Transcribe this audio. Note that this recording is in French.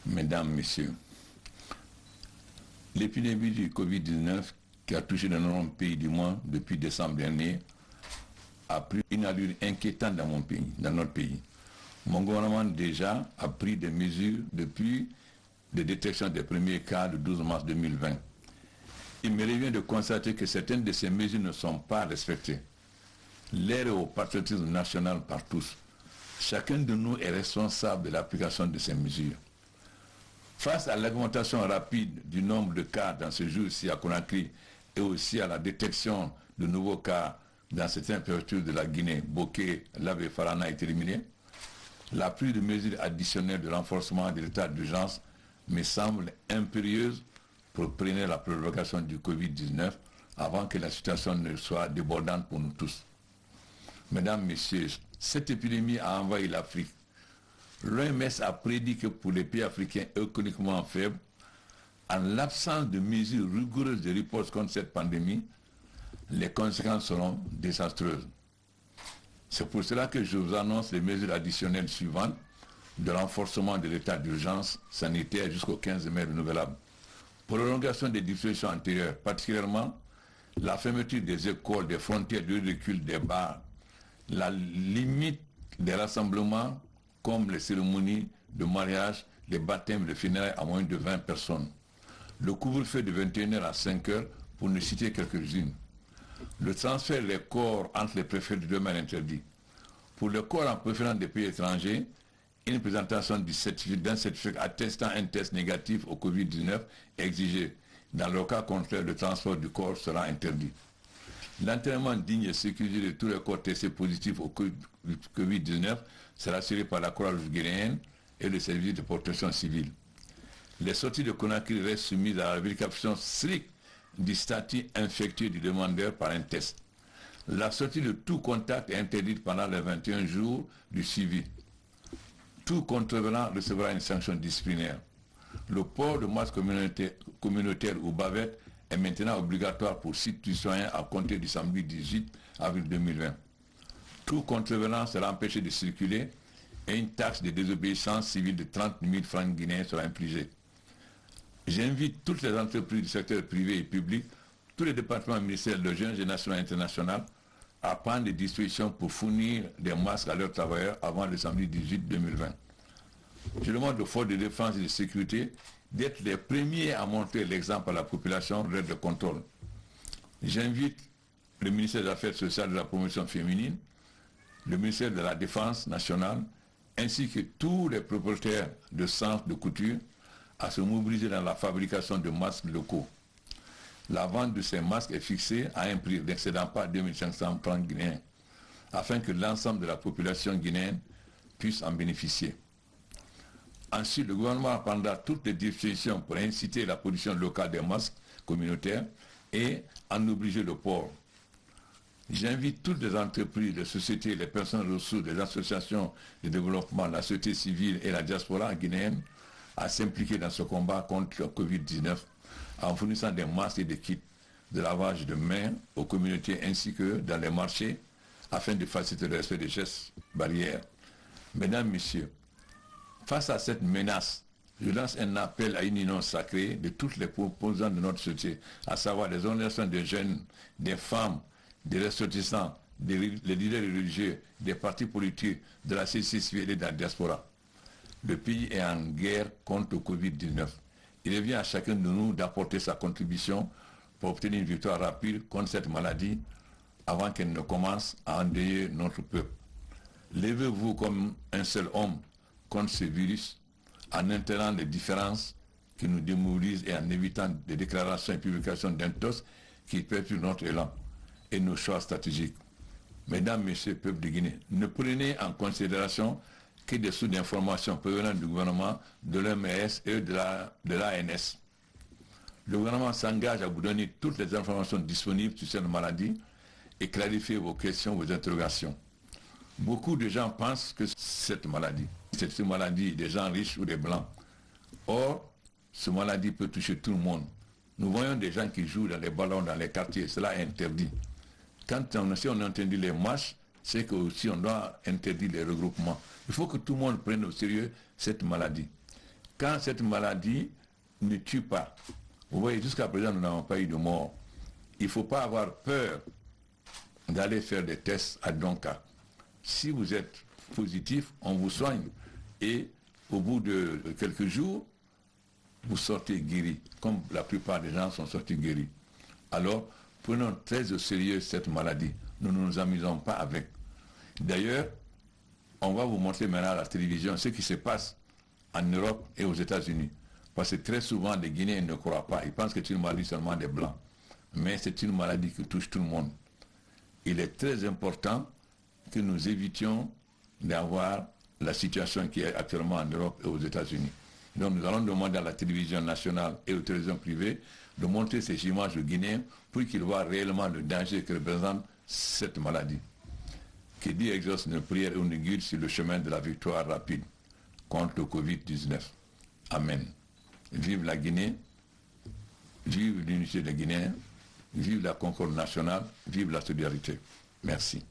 Mesdames, Messieurs, l'épidémie du Covid-19 qui a touché de nombreux pays du monde depuis décembre dernier a pris une allure inquiétante dans mon pays, dans notre pays. Mon gouvernement déjà a pris des mesures depuis la détection des premiers cas le 12 mars 2020. Il me revient de constater que certaines de ces mesures ne sont pas respectées. L'air est au patriotisme national par tous. Chacun de nous est responsable de l'application de ces mesures. Face à l'augmentation rapide du nombre de cas dans ce jour-ci à Conakry et aussi à la détection de nouveaux cas dans certaines préfectures de la Guinée, Boké, Lave et Farana est éliminée, la prise de mesures additionnelles de renforcement de l'état d'urgence me semble impérieuse pour freiner la prolongation du Covid-19 avant que la situation ne soit débordante pour nous tous. Mesdames, Messieurs, cette épidémie a envahi l'Afrique. L'OMS a prédit que pour les pays africains économiquement faibles, en l'absence de mesures rigoureuses de riposte contre cette pandémie, les conséquences seront désastreuses. C'est pour cela que je vous annonce les mesures additionnelles suivantes de renforcement de l'état d'urgence sanitaire jusqu'au 15 mai renouvelable. Prolongation des dispositions antérieures, particulièrement la fermeture des écoles, des frontières de recul, des bars, la limite des rassemblements comme les cérémonies de mariage, les baptêmes, les funérailles à moins de 20 personnes. Le couvre-feu de 21h à 5h pour ne citer quelques-unes. Le transfert des corps entre les préfets de demeure interdit. Pour les corps en préférence des pays étrangers, une présentation d'un certificat attestant un test négatif au Covid-19 est exigée. Dans le cas contraire, le transport du corps sera interdit. L'enterrement digne et sécurisé de tous les corps testés positifs au Covid-19 sera assuré par la Croix-Rouge guinéenne et le service de protection civile. Les sorties de Conakry restent soumises à la vérification stricte du statut infectieux du demandeur par un test. La sortie de tout contact est interdite pendant les 21 jours du suivi. Tout contrevenant recevra une sanction disciplinaire. Le port de masque communautaire ou bavette est maintenant obligatoire pour citoyens à compter du samedi 18 avril 2020. Tout contrevenant sera empêché de circuler et une taxe de désobéissance civile de 30 000 francs guinéens sera infligée. J'invite toutes les entreprises du secteur privé et public, tous les départements ministériels de jeunes et nationaux et internationaux à prendre des dispositions pour fournir des masques à leurs travailleurs avant le samedi 18 2020. Je demande aux forces de défense et de sécurité d'être les premiers à montrer l'exemple à la population lors de contrôle. J'invite le ministère des Affaires sociales et de la promotion féminine, le ministère de la Défense nationale, ainsi que tous les propriétaires de centres de couture à se mobiliser dans la fabrication de masques locaux. La vente de ces masques est fixée à un prix n'excédant pas 2500 francs guinéens, afin que l'ensemble de la population guinéenne puisse en bénéficier. Ensuite, le gouvernement prendra toutes les dispositions pour inciter la production locale des masques communautaires et en obliger le port. J'invite toutes les entreprises, les sociétés, les personnes ressources, les associations de développement, la société civile et la diaspora guinéenne à s'impliquer dans ce combat contre le Covid-19 en fournissant des masques et des kits de lavage de mains aux communautés ainsi que dans les marchés afin de faciliter le respect des gestes barrières. Mesdames, Messieurs, face à cette menace, je lance un appel à une union sacrée de toutes les composantes de notre société, à savoir les organisations des jeunes, des femmes, des ressortissants, les leaders religieux, des partis politiques, de la société civile et de la diaspora. Le pays est en guerre contre le Covid-19. Il revient à chacun de nous d'apporter sa contribution pour obtenir une victoire rapide contre cette maladie avant qu'elle ne commence à endeuiller notre peuple. Levez-vous comme un seul homme contre ce virus en internant les différences qui nous démobilisent et en évitant des déclarations et publications d'intos qui perturbent notre élan et nos choix stratégiques. Mesdames, Messieurs, peuple de Guinée, ne prenez en considération que des sources d'informations provenant du gouvernement, de l'OMS et de l'ANS. Le gouvernement s'engage à vous donner toutes les informations disponibles sur cette maladie et clarifier vos questions, vos interrogations. Beaucoup de gens pensent que cette maladie des gens riches ou des blancs. Or, cette maladie peut toucher tout le monde. Nous voyons des gens qui jouent dans les ballons, dans les quartiers, cela est interdit. Si on interdit les marches, c'est que aussi on doit interdire les regroupements. Il faut que tout le monde prenne au sérieux cette maladie. Quand cette maladie ne tue pas, vous voyez, jusqu'à présent, nous n'avons pas eu de mort. Il ne faut pas avoir peur d'aller faire des tests à Donka. Si vous êtes positif, on vous soigne. Et au bout de quelques jours, vous sortez guéri, comme la plupart des gens sont sortis guéris. Alors, prenons très au sérieux cette maladie. Nous ne nous amusons pas avec. D'ailleurs, on va vous montrer maintenant à la télévision ce qui se passe en Europe et aux États-Unis. Parce que très souvent, les Guinéens ne croient pas. Ils pensent que c'est une maladie seulement des Blancs. Mais c'est une maladie qui touche tout le monde. Il est très important que nous évitions d'avoir la situation qui est actuellement en Europe et aux États-Unis. Donc nous allons demander à la télévision nationale et aux télévisions privées de montrer ces images aux Guinéens pour qu'ils voient réellement le danger que représente cette maladie. Que Dieu exauce nos prières et nous guide sur le chemin de la victoire rapide contre le Covid-19. Amen. Vive la Guinée, vive l'unité des Guinéens, vive la concorde nationale, vive la solidarité. Merci.